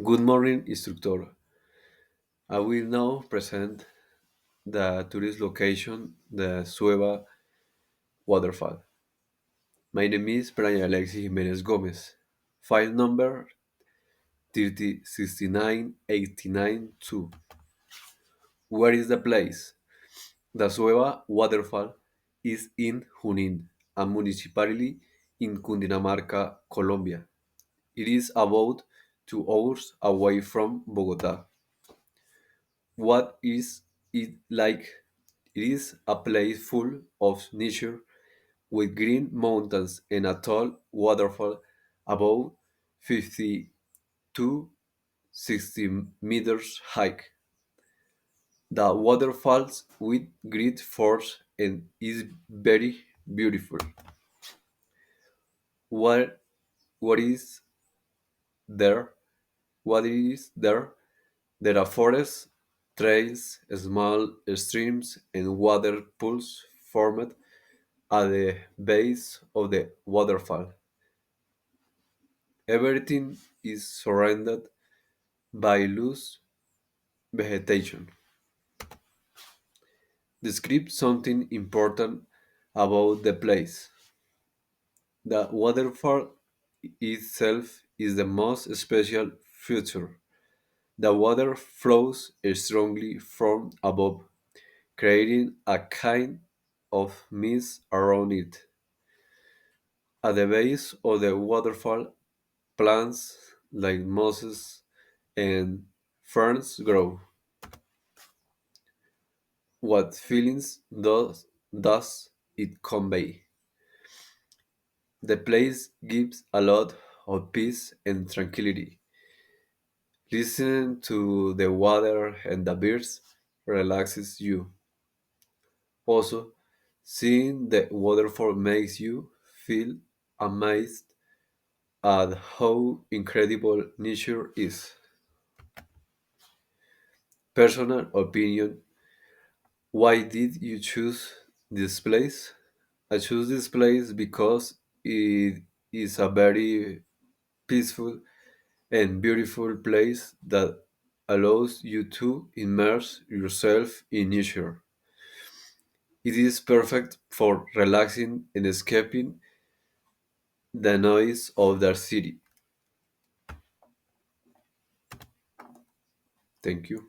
Good morning, instructor. I will now present the tourist location, the Sueva waterfall. My name is Brian Alexis Jimenez Gomez. File number 3069892. Where is the place? The Sueva waterfall is in Junín, a municipality in Cundinamarca, Colombia. It is about 2 hours away from Bogota. What is it like? It is a place full of nature with green mountains and a tall waterfall above 50 to 60 meters high. The water falls with great force and is very beautiful. What, what is there? What is there? There are forests, trails, small streams, and water pools formed at the base of the waterfall. Everything is surrounded by loose vegetation. Describe something important about the place. The waterfall itself is the most special feature. The water flows strongly from above, creating a kind of mist around it. At the base of the waterfall, plants like mosses and ferns grow. What feelings does it convey? The place gives a lot of peace and tranquility. Listening to the water and the birds relaxes you. Also, seeing the waterfall makes you feel amazed at how incredible nature is. Personal opinion. Why did you choose this place? I choose this place because it is a very peaceful and beautiful place that allows you to immerse yourself in nature. It is perfect for relaxing and escaping the noise of the city. Thank you.